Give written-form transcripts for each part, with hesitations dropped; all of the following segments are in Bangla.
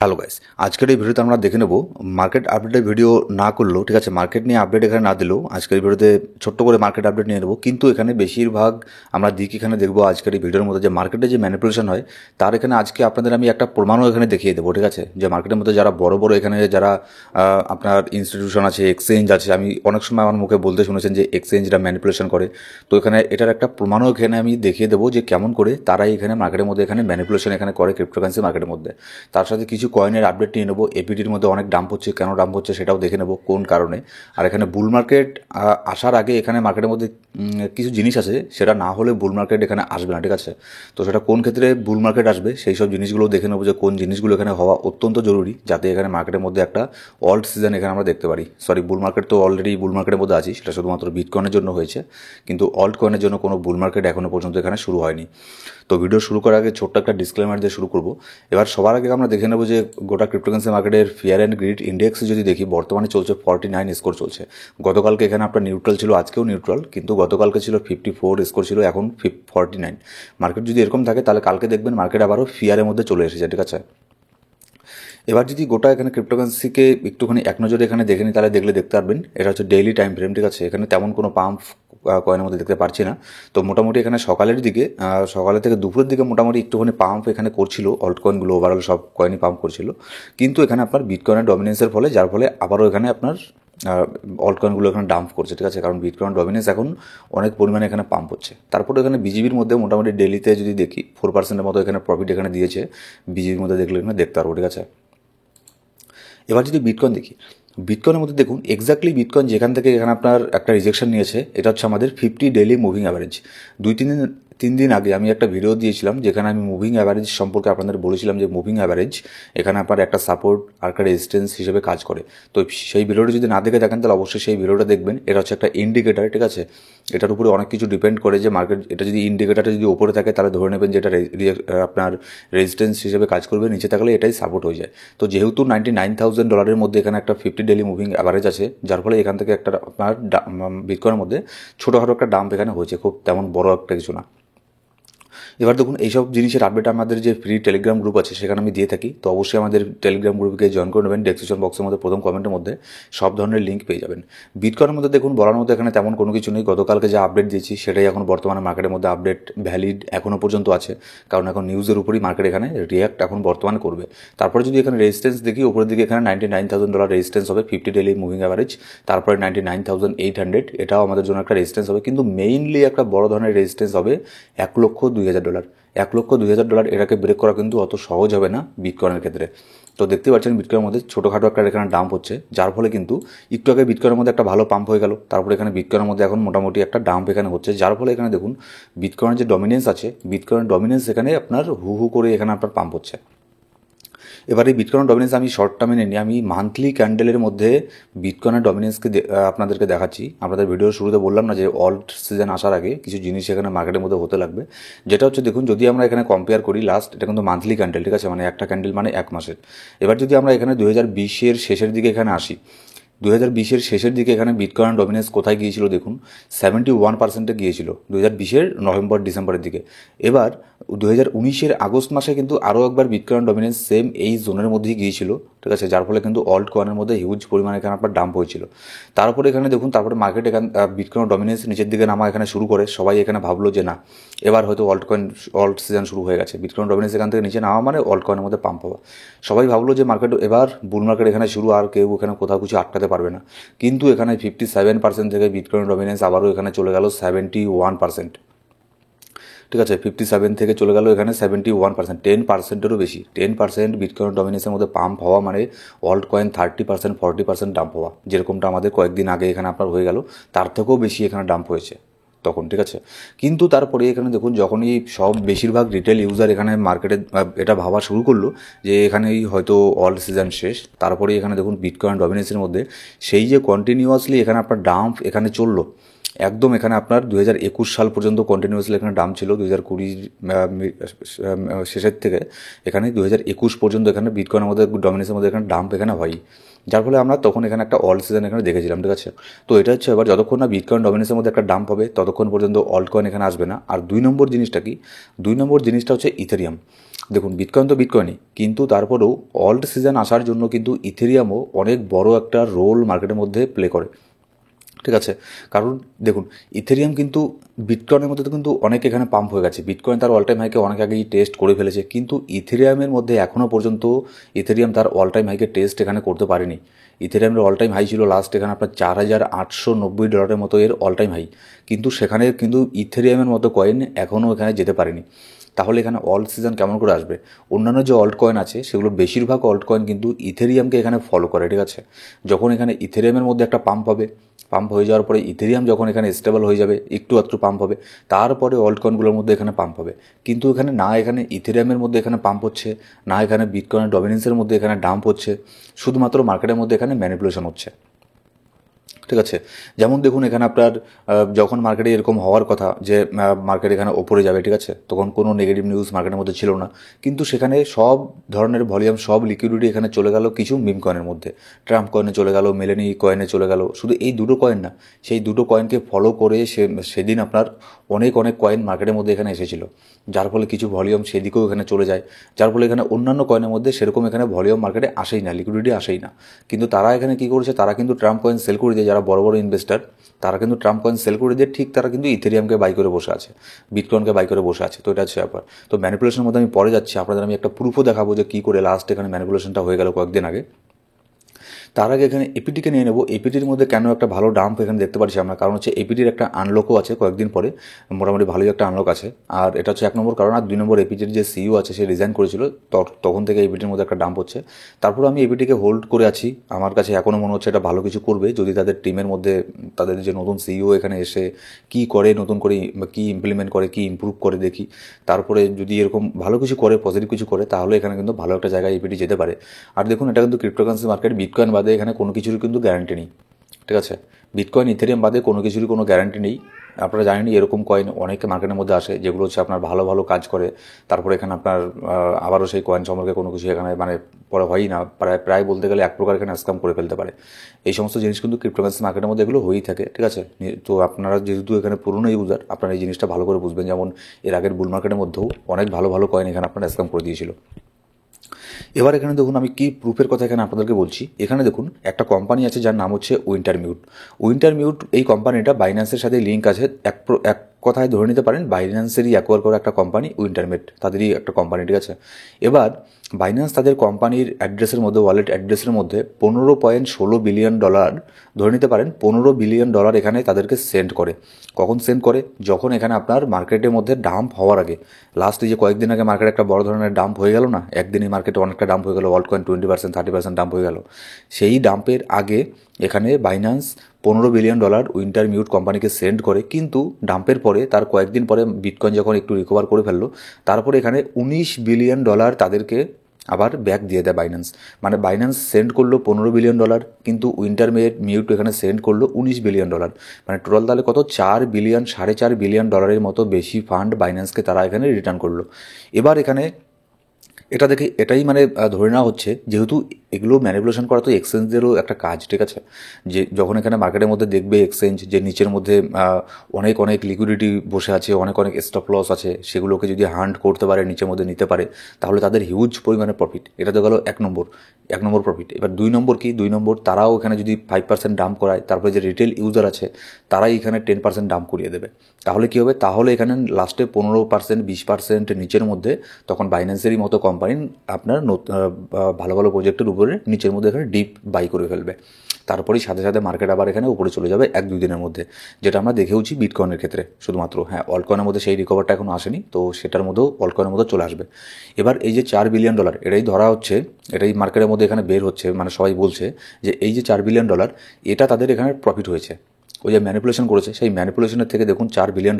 হ্যালো গাইস, আজকের এই ভিডিওতে আমরা দেখে নেব মার্কেট আপডেটের ভিডিও না করলেও ঠিক আছে, মার্কেট নিয়ে আপডেট এখানে না দিলেও আজকের এই ভিডিওতে ছোট্ট করে মার্কেট আপডেট নিয়ে নেবো। কিন্তু এখানে বেশিরভাগ আমরা দিক এখানে দেখবো আজকের এই ভিডিওর মধ্যে যে মার্কেটে যে ম্যানিপুলেশন হয় তার এখানে আজকে আপনাদের আমি একটা প্রমাণও এখানে দেখিয়ে দেবো। ঠিক আছে, যে মার্কেটের মধ্যে যারা বড় বড় এখানে যারা আপনার ইনস্টিটিউশন আছে, এক্সচেঞ্জ আছে, আমি অনেক সময় আমার মুখে বলতে শুনেছেন যে এক্সচেঞ্জরা ম্যানিপুলেশন করে, তো এখানে এটার একটা প্রমাণও এখানে আমি দেখিয়ে দেবো যে কেমন করে তারাই এখানে মার্কেটের মধ্যে এখানে ম্যানিপুলেশন এখানে করে ক্রিপ্টোকারেন্সি মার্কেটের মধ্যে। তার সাথে কিছু কয়েনের আপডেট নিয়ে নেবো, এপিটির মধ্যে অনেক ডাম্প হচ্ছে, কেন ডাম্প হচ্ছে সেটাও দেখে নেবো কোন কারণে। আর এখানে বুল মার্কেট আসার আগে এখানে মার্কেটের মধ্যে কিছু জিনিস আছে, সেটা না হলে বুল মার্কেট এখানে আসবে না। ঠিক আছে, তো সেটা কোন ক্ষেত্রে বুল মার্কেট আসবে সেই সব জিনিসগুলো দেখে নেবো যে কোন জিনিসগুলো এখানে হওয়া অত্যন্ত জরুরি, যাতে এখানে মার্কেটের মধ্যে একটা অল্ট সিজন এখানে আমরা দেখতে পারি। সরি, বুল মার্কেট তো অলরেডি বুল মার্কেটের মধ্যে আছি, সেটা শুধুমাত্র বিটকয়েনের জন্য হয়েছে, কিন্তু অল্ট কয়েনের জন্য কোনো বুল মার্কেট এখনো পর্যন্ত এখানে শুরু হয়নি। তো ভিডিও শুরু করার আগে ছোট্ট একটা ডিসক্লেমার দিয়ে শুরু করবো। এবার সবার আগে আমরা দেখে নেবো যে গোটা ক্রিপ্টোকারেন্সি মার্কেটের ফিয়ার অ্যান্ড গ্রিড ইন্ডেক্স যদি দেখি, বর্তমানে চলছে 49 স্কোর চলছে। গতকালকে এখানে আপনার নিউট্রাল ছিল, আজকেও নিউট্রাল, কিন্তু গতকালকে ছিল 54 স্কোর ছিল, এখন 49। মার্কেট যদি এরকম থাকে তাহলে কালকে দেখবেন মার্কেট আবারও ফিয়ারের মধ্যে চলে এসেছে। ঠিক আছে, এবার যদি গোটা এখানে ক্রিপ্টোকারেন্সিকে একটুখানি এক নজরে এখানে দেখে নিই তাহলে দেখতে পারবেন এটা হচ্ছে ডেইলি টাইম ফ্রেম। ঠিক আছে, এখানে তেমন কোনো পাম্প কয়েনের মধ্যে দেখতে পাচ্ছি না। তো মোটামুটি এখানে সকালের দিকে সকালের থেকে দুপুরের দিকে মোটামুটি একটুখানি পাম্প এখানে করছিল, অল্ট কয়েনগুলো ওভারঅল সব কয়েনই পাম্প করছিল। কিন্তু এখানে আপনার বিটকয়েনের ডমিনেন্সের ফলে, যার ফলে আবারও এখানে আপনার অল্ট কয়েনগুলো এখানে ডাম্প করছে। ঠিক আছে, কারণ বিটকয়েন ডমিনেন্স এখন অনেক পরিমাণে এখানে পাম্প হচ্ছে। তারপরে এখানে বিজিবির মধ্যে মোটামুটি ডেলিতে যদি দেখি 4% মতো এখানে প্রফিট এখানে দিয়েছে বিজিবির মধ্যে, দেখলে এখানে দেখতে পারবো। ঠিক আছে, এবার যদি বিটকয়েন দেখি, বিটকয়েনের মধ্যে দেখুন এক্স্যাক্টলি বিটকয়েন যেখান থেকে এখানে আপনার একটা রিজেকশন নিয়েছে, এটা হচ্ছে আমাদের 50 ডেইলি মুভিং অ্যাভারেজ। 2-3 দিন আগে আমি একটা ভিডিও দিয়েছিলাম যেখানে আমি মুভিং অ্যাভারেজ সম্পর্কে আপনাদের বলেছিলাম যে মুভিং অ্যাভারেজ এখানে আপনার একটা সাপোর্ট আর একটা রেজিস্ট্যান্স হিসেবে কাজ করে। তো সেই ভিডিওটা যদি না দেখে থাকেন তাহলে অবশ্যই সেই ভিডিওটা দেখবেন। এটা হচ্ছে একটা ইন্ডিকেটার। ঠিক আছে, এটার উপরে অনেক কিছু ডিপেন্ড করে যে মার্কেট, এটা যদি ইন্ডিকেটারটা যদি ওপরে থাকে তাহলে ধরে নেবেন যে এটা আপনার রেজিস্ট্যান্স হিসেবে কাজ করবে, নিচে থাকলে এটাই সাপোর্ট হয়ে যায়। তো যেহেতু $99,000 মধ্যে এখানে একটা 50 ডেইলি মুভিং অ্যাভারেজ আছে, যার ফলে এখান থেকে একটা আপনার বিটকয়েনের মধ্যে ছোটোখাটো একটা ডাম্প এখানে হয়েছে, খুব তেমন বড় একটা কিছু না। এবার দেখুন এইসব জিনিসের আপডেট আমাদের যে ফ্রি টেলিগ্রাম গ্রুপ আছে সেখানে আমি দিয়ে থাকি, তো অবশ্যই আমাদের টেলিগ্রাম গ্রুপকে জয়েন করে নেবেন। ডেসক্রিপশন বক্সের মধ্যে প্রথম কমেন্টের মধ্যে সব ধরনের লিঙ্ক পেয়ে যাবেন। বিটকয়েনের মধ্যে দেখুন বলার মধ্যে এখানে তেমন কোনো কিছু নেই, গতকালকে যে আপডেট দিয়েছি সেটাই এখন বর্তমানে মার্কেটের মধ্যে আপডেট ভ্যালিড এখনও পর্যন্ত আছে, কারণ এখন নিউজের উপরই মার্কেট এখানে রিয়াক্ট এখন বর্তমানে করবে। তারপরে যদি এখানে রেজিস্ট্যান্স দেখি, উপরের দিকে এখানে $99,000 রেজিস্ট্যান্স হবে 50 ডেইলি মুভিং অ্যাভারেজ, তারপরে 99,800 এটাও আমাদের জন্য একটা রেজিস্ট্যান্স হবে, কিন্তু মেইনলি একটা বড় ধরনের রেজিস্ট্যান্স হবে $1,02,000। $1,02,000 এটাকে ব্রেক করা কিন্তু অত সহজ হবে না বিটকয়েনের ক্ষেত্রে। তো দেখতে পাচ্ছেন বিটকয়েনের মধ্যে ছোটোখাটো একটা এখানে ডাম্প হচ্ছে, যার ফলে কিন্তু একটু আগে বিটকয়েনের মধ্যে একটা ভালো পাম্প হয়ে গেল, তারপরে এখানে বিটকয়েনের মধ্যে এখন মোটামুটি একটা ডাম্প এখানে হচ্ছে, যার ফলে এখানে দেখুন বিটকয়েনের যে ডমিনেন্স আছে, বিটকয়েনের ডমিনেন্স এখানে আপনার হু হু করে এখানে আপনার পাম্প হচ্ছে। এবার এই বিটকয়েনের ডমিনেন্স আমি শর্ট টার্মে নিই, আমি মান্থলি ক্যান্ডেলের মধ্যে বিটকয়েনের ডমিনেন্সকে আপনাদেরকে দেখাচ্ছি। আপনাদের ভিডিওর শুরুতে বললাম না যে অল্ট সিজন আসার আগে কিছু জিনিস এখানে মার্কেটের মধ্যে হতে লাগবে, যেটা হচ্ছে দেখুন যদি আমরা এখানে কম্পেয়ার করি লাস্ট, এটা কিন্তু মান্থলি ক্যান্ডেল। ঠিক আছে, মানে একটা ক্যান্ডেল মানে এক মাসের। এবার যদি আমরা এখানে 2020-এর শেষের দিকে এখানে আসি, 2020-এর শেষের দিকে এখানে বিটকয়েন ডমিনেন্স কোথায় গিয়েছিল দেখুন, 71%-এ গিয়েছিল 2020-এর নভেম্বর ডিসেম্বরের দিকে। এবার 2019-এর আগস্ট মাসে কিন্তু আরও একবার বিটকয়েন ডমিনেন্স সেম এই জোনের মধ্যেই গিয়েছিল। ঠিক আছে, যার ফলে কিন্তু অল্ট কয়েনের মধ্যে হিউজ পরিমাণে এখানে আপনার ডাম্প হয়েছিল। তারপরে এখানে দেখুন, তারপরে মার্কেট এখানে বিটকয়েন ডমিনেন্স নিচের দিকে নামা এখানে শুরু করে, সবাই এখানে ভাবলো যে না এবার হয়তো অল্ট সিজন শুরু হয়ে গেছে, বিটকয়েন ডমিনেন্স এখান থেকে নিচে নামা মানে অল্ট কয়েনের মধ্যে পাম্প হওয়া। সবাই ভাবলো যে মার্কেট এবার বুল মার্কেট এখানে শুরু, আর কেউ এখানে কোথাও কিছু আটকাতে পারবে না। কিন্তু এখানে 57% থেকে বিটকয়েন ডমিনেন্স আবারও এখানে চলে গেল 71%। ঠিক আছে, 57 থেকে চলে গেল এখানে 71%, 10%-এরও বেশি। 10% বিটকয়েন ডমিনেন্সের মধ্যে পাম্প হওয়া মানে অল্ট কয়েন 30%, 40% ডাম্প হওয়া, যেরকমটা আমাদের কয়েকদিন আগে এখানে আপনার হয়ে গেল, তার থেকেও বেশি এখানে ডাম্প হয়েছে তখন। ঠিক আছে, কিন্তু তারপরে এখানে দেখুন যখনই সব বেশিরভাগ রিটেল ইউজার এখানে মার্কেটে এটা ভাবা শুরু করলো যে এখানেই হয়তো অল সিজন শেষ, তারপরে এখানে দেখুন বিটকয়েন ডমিনেন্সের মধ্যে সেই যে কন্টিনিউয়াসলি এখানে আপনার ডাম্প এখানে চললো একদম, এখানে আপনার 2021 সাল পর্যন্ত কন্টিনিউয়াসলি এখানে ডাম্প ছিল। 2020 শেষের থেকে এখানে 2021 পর্যন্ত এখানে বিটকয়েনের মধ্যে ডমিনেন্সের মধ্যে এখানে ডাম্প এখানে হয়, যার ফলে আমরা তখন এখানে একটা অল সিজন এখানে দেখেছিলাম। ঠিক আছে, তো এটা হচ্ছে এবার যতক্ষণ না বিটকয়েন ডমিনেন্সের মধ্যে একটা ডাম্প হবে ততক্ষণ পর্যন্ত অল্ট কয়েন এখানে আসবে না। আর 2 নম্বর জিনিসটা কি, 2 নম্বর জিনিসটা হচ্ছে ইথেরিয়াম। দেখুন বিটকয়েন তো বিটকয়েনই, কিন্তু তারপরেও অল্ট সিজন আসার জন্য কিন্তু ইথেরিয়ামও অনেক বড় একটা রোল মার্কেটের মধ্যে প্লে করে, ঠিক আছে। কারণ দেখুন ইথেরিয়াম কিন্তু বিটকয়েনের মধ্যে তো কিন্তু অনেক এখানে পাম্প হয়ে গেছে, বিটকয়েন তার অল টাইম হাইকে অনেক আগেই টেস্ট করে ফেলেছে, কিন্তু ইথেরিয়ামের মধ্যে এখনও পর্যন্ত ইথেরিয়াম তার অল টাইম হাইকে টেস্ট এখানে করতে পারেনি। ইথেরিয়ামের অল টাইম হাই ছিল লাস্ট এখানে আপনার $4,890 মতো এর অল টাইম হাই, কিন্তু সেখানে কিন্তু ইথেরিয়ামের মতো কয়েন এখনও এখানে যেতে পারেনি। তাহলে এখানে অল্ট সিজন কেমন করে আসবে? অন্যান্য যে অল্ট কয়েন আছে সেগুলো বেশিরভাগ অল্ট কয়েন কিন্তু ইথেরিয়ামকে এখানে ফলো করে, ঠিক আছে। যখন এখানে ইথেরিয়ামের মধ্যে একটা পাম্প হবে, পাম্প হয়ে যাওয়ার পরে ইথেরিয়াম যখন এখানে স্টেবল হয়ে যাবে, একটু আধটু পাম্প হবে, তারপরে অল্ট কয়েনগুলোর মধ্যে এখানে পাম্প হবে। কিন্তু এখানে না এখানে ইথেরিয়ামের মধ্যে এখানে পাম্প হচ্ছে, না এখানে বিটকয়েনের ডমিনেন্সের মধ্যে এখানে ডাম্প হচ্ছে, শুধুমাত্র মার্কেটের মধ্যে এখানে ম্যানিপুলেশন হচ্ছে, ঠিক আছে। যেমন দেখুন এখানে আপনার যখন মার্কেটে এরকম হওয়ার কথা যে মার্কেট এখানে ওপরে যাবে, ঠিক আছে, তখন কোনো নেগেটিভ নিউজ মার্কেটের মধ্যে ছিল না, কিন্তু সেখানে সব ধরনের ভলিউম, সব লিকুইডিটি এখানে চলে গেল কিছু মিম কয়েনের মধ্যে। ট্রাম্প কয়েনে চলে গেল, মেলেনি কয়েনে চলে গেল, শুধু এই দুটো কয়েন না, সেই দুটো কয়েনকে ফলো করে সেদিন আপনার অনেক অনেক কয়েন মার্কেটের মধ্যে এখানে এসেছিল, যার ফলে কিছু ভলিউম সেদিকেও এখানে চলে যায়, যার ফলে এখানে অন্যান্য কয়েনের মধ্যে সেরকম এখানে ভলিউম মার্কেটে আসেই না, লিকুইডিটি আসেই না। কিন্তু তারা এখানে কী করেছে, তারা কিন্তু ট্রাম্প কয়েন সেল করে দিয়ে, যারা বড় বড় ইনভেস্টার তারা কিন্তু ট্রাম্প কয়েন সেল করে দিয়ে ঠিক তারা কিন্তু ইথেরিয়ামকে বাই করে বসে আছে, বিটকয়েনকে বাই করে বসে আছে। তো এটা হচ্ছে ব্যাপার। তো ম্যানিপুলেশনের মধ্যে আমি পরে যাচ্ছি, আপনাদের আমি একটা প্রুফও দেখাবো যে কী করে লাস্ট এখানে ম্যানিপুলেশনটা হয়ে গেল কয়েকদিন আগে। তার আগে এখানে এপিটিকে নিয়ে নেবো। এপিটির মধ্যে কেন একটা ভালো ডাম্প এখানে দেখতে পাচ্ছি আমরা, কারণ হচ্ছে এপিটির একটা আনলকও আছে কয়েকদিন পরে, মোটামুটি ভালোই একটা আনলক আছে। আর এটা হচ্ছে 1 নম্বর কারণ। আর 2 নম্বর এপিটির যে সিইও আছে সে রিজাইন করেছিল, তখন থেকে এপিটির মধ্যে একটা ডাম্প হচ্ছে। তারপর আমি এপিটিকে হোল্ড করে আছি, আমার কাছে এখনও মনে হচ্ছে এটা ভালো কিছু করবে যদি তাদের টিমের মধ্যে তাদের যে নতুন সিইও এখানে এসে কী করে, নতুন করে কী ইমপ্লিমেন্ট করে, কী ইমপ্রুভ করে দেখি। তারপরে যদি এরকম ভালো কিছু করে, পজিটিভ কিছু করে, তাহলে এখানে কিন্তু ভালো একটা জায়গায় এপিটি যেতে পারে। আর দেখুন এটা কিন্তু ক্রিপ্টোকারেন্সি মার্কেট, বিটকয়েন বাদে এখানে কোনো কিছুর কিন্তু গ্যারান্টি নেই, ঠিক আছে। বিটকয়েন ইথেরিয়াম বাদে কোনো কিছুরই কোনো গ্যারান্টি নেই। আপনারা জানেন এরকম কয়েন অনেক মার্কেটের মধ্যে আসে যেগুলো হচ্ছে আপনার ভালো ভালো কাজ করে, তারপরে এখানে আপনার আবারও সেই কয়েন সম্পর্কে কোনো কিছু এখানে মানে পরে হয়ই না, প্রায় বলতে গেলে এক প্রকার এখানে স্ক্যাম করে ফেলতে পারে। এই সমস্ত জিনিস কিন্তু ক্রিপ্টোকারেন্সি মার্কেটের মধ্যে এগুলো হয়েই থাকে, ঠিক আছে। তো আপনারা যেহেতু এখানে পুরনো ইউজার, আপনারা এই জিনিসটা ভালো করে বুঝবেন। যেমন এর আগের বুল মার্কেটের মধ্যেও অনেক ভালো ভালো কয়েন এখানে আপনারা স্ক্যাম করে দিয়েছিল। এবার এখানে দেখুন আমি কি প্রুফের কথা এখানে আপনাদেরকে বলছি। এখানে দেখুন একটা কোম্পানি আছে যার নাম হচ্ছে উইন্টারমিউট। উইন্টারমিউট এই কোম্পানিটা বাইন্যান্সের সাথে লিঙ্ক আছে, এক কথায় ধরে নিতে পারেন বাইন্যান্সেরই অ্যাকোয়ার করা একটা কোম্পানি উইন্টারমিউট, তাদেরই একটা কোম্পানি, ঠিক আছে। এবার বাইন্যান্স তাদের কোম্পানির অ্যাড্রেসের মধ্যে, ওয়ালেট অ্যাড্রেসের মধ্যে $15.16 বিলিয়ন ধরে নিতে পারেন, $15 বিলিয়ন এখানে তাদেরকে সেন্ড করে। কখন সেন্ড করে? যখন এখানে আপনার মার্কেটের মধ্যে ডাম্প হওয়ার আগে, লাস্ট যে কয়েকদিন আগে মার্কেটে একটা বড় ধরনের ডাম্প হয়ে গেল না, একদিনই মার্কেটে অনেকটা ডাম্প হয়ে গেল, অল্ট কয়েন 20% 30% ডাম্প হয়ে গেল। সেই ডাম্পের আগে এখানে বাইন্যান্স $15 বিলিয়ন উইন্টারমিউট কোম্পানিকে সেন্ড করে, কিন্তু ডাম্পের পরে তার কয়েকদিন পরে বিটকয়েন যখন একটু রিকভার করে ফেললো, তারপরে এখানে $19 বিলিয়ন তাদেরকে আবার ব্যাক দিয়ে দেয় বাইন্যান্স। মানে বাইন্যান্স সেন্ড করলো $15 বিলিয়ন, কিন্তু উইন্টারমিউট এখানে সেন্ড করলো $19 বিলিয়ন। মানে টোটাল তাহলে কত, 4 বিলিয়ন, $4.5 বিলিয়ন মতো বেশি ফান্ড বাইন্যান্সকে তারা এখানে রিটার্ন করলো। এবার এখানে এটা দেখে এটাই মানে ধরে নেওয়া হচ্ছে, যেহেতু এগুলো ম্যানিপুলেশন করা তো এক্সচেঞ্জেরও একটা কাজ, ঠিক আছে। যে যখন এখানে মার্কেটের মধ্যে দেখবে এক্সচেঞ্জ যে নিচের মধ্যে অনেক অনেক লিকুইডিটি বসে আছে, অনেক অনেক স্টপ লস আছে, সেগুলোকে যদি হান্ট করতে পারে, নিচের মধ্যে নিতে পারে, তাহলে তাদের হিউজ পরিমাণে প্রফিট। এটা তো গেল এক নম্বর প্রফিট। এবার 2 নম্বর কি, 2 নম্বর তারাও এখানে যদি 5% ডাম্প করায়, তারপরে যে রিটেল ইউজার আছে তারাই এখানে 10% ডাম্প করিয়ে দেবে। তাহলে কী হবে? তাহলে এখানে লাস্টে 15%, 20% নিচের মধ্যে তখন বাইন্যান্সেরই মতো কোম্পানি আপনার ভালো ভালো প্রজেক্টের উপরে নিচের মধ্যে এখানে ডিপ বাই করে ফেলবে। তারপরেই সাথে সাথে মার্কেট আবার এখানে উপরে চলে যাবে 1-2 দিনের মধ্যে, যেটা আমরা দেখেওছি বিটকয়েনের ক্ষেত্রে শুধুমাত্র। হ্যাঁ, অল্টকয়েনের মধ্যে সেই রিকভারটা এখনও আসেনি, তো সেটার মধ্যেও অল্টকয়েনের মধ্যে চলে আসবে। এবার এই যে $4 বিলিয়ন, এটাই ধরা হচ্ছে, এটাই মার্কেটের মধ্যে এখানে বের হচ্ছে, মানে সবাই বলছে যে এই যে $4 বিলিয়ন এটা তাদের এখানে প্রফিট হয়েছে। ওই যে ম্যানিপুলেশন করেছে, সেই ম্যানিপুলেশনের থেকে দেখুন $4 বিলিয়ন,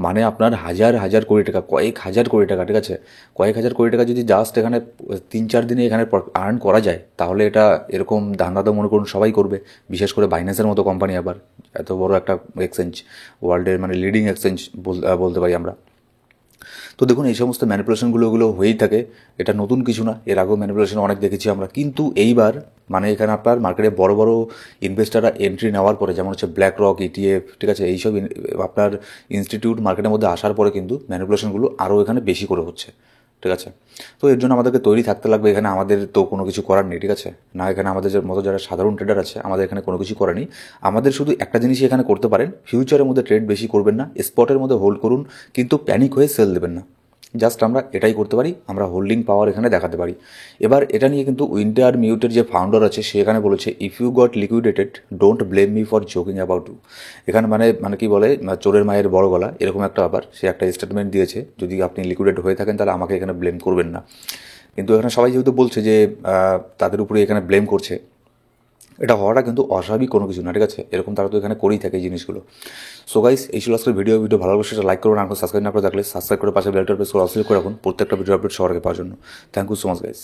মানে আপনার হাজার হাজার কোটি টাকা, কয়েক হাজার কোটি টাকা, ঠিক আছে। কয়েক হাজার কোটি টাকা যদি জাস্ট এখানে 3-4 দিনে এখানে আর্ন করা যায়, তাহলে এটা এরকম ধান্দা তো মনে করুন সবাই করবে, বিশেষ করে বাইন্যান্সের মতো কোম্পানি, আবার এত বড় একটা এক্সচেঞ্জ, ওয়ার্ল্ডের মানে লিডিং এক্সচেঞ্জ বলতে পারি আমরা। তো দেখুন এই সমস্ত ম্যানিপুলেশনগুলো হয়েই থাকে, এটা নতুন কিছু না, এর আগেও ম্যানিপুলেশন অনেক দেখেছি আমরা। কিন্তু এইবার মানে এখানে আপনার মার্কেটে বড় বড় ইনভেস্টাররা এন্ট্রি নেওয়ার পরে, যেমন হচ্ছে ব্ল্যাক রক, ইটিএফ, ঠিক আছে, এইসব আপনার ইনস্টিটিউট মার্কেটের মধ্যে আসার পরে কিন্তু ম্যানিপুলেশনগুলো আরও এখানে বেশি করে হচ্ছে। ঠিক আছে। তো এর জন্য আমাদেরকে তৈরি থাকতে লাগবে, এখানে আমাদের তো কোনো কিছু করার নেই, ঠিক আছে না। এখানে আমাদের মতো যারা সাধারণ ট্রেডার আছে, আমাদের এখানে কোনো কিছু করার নেই। আমাদের শুধু একটা জিনিসই এখানে করতে পারেন, ফিউচারের মধ্যে ট্রেড বেশি করবেন না, স্পটের মধ্যে হোল্ড করুন, কিন্তু প্যানিক হয়ে সেল দেবেন না। জাস্ট আমরা এটাই করতে পারি, আমরা হোল্ডিং পাওয়ার এখানে দেখাতে পারি। এবার এটা নিয়ে কিন্তু উইন্টার মিউটের যে ফাউন্ডার আছে সে এখানে বলেছে, if you got liquidated don't blame me for joking about you. এখানে মানে কি বলে, চোরের মায়ের বড় গলা, এরকম একটা ব্যাপার। সে একটা স্টেটমেন্ট দিয়েছে, যদি আপনি লিকুইডেট হয়ে থাকেন তাহলে আমাকে এখানে ব্লেম করবেন না। কিন্তু এখানে সবাই যেহেতু বলছে যে তাদের উপরে এখানে ব্লেম করছে, এটা হওয়াটা কিন্তু অস্বাভাবিক কোনো কিছু না, ঠিক আছে। এরকম তারা তো এখানে করেই থাকে এই জিনিসগুলো। সো গাইস, এই ছিল আজকের ভিডিও ভালো লাগলে সেটা লাইক করুন, আর সাবস্ক্রাইব না করে থাকলে সাবস্ক্রাইব করে পাশে বেলটার প্রেস করে অসিলেট করে রাখুন প্রত্যেকটা ভিডিও আপডেট সবার আগে পাওয়ার জন্য। Thank you so much guys.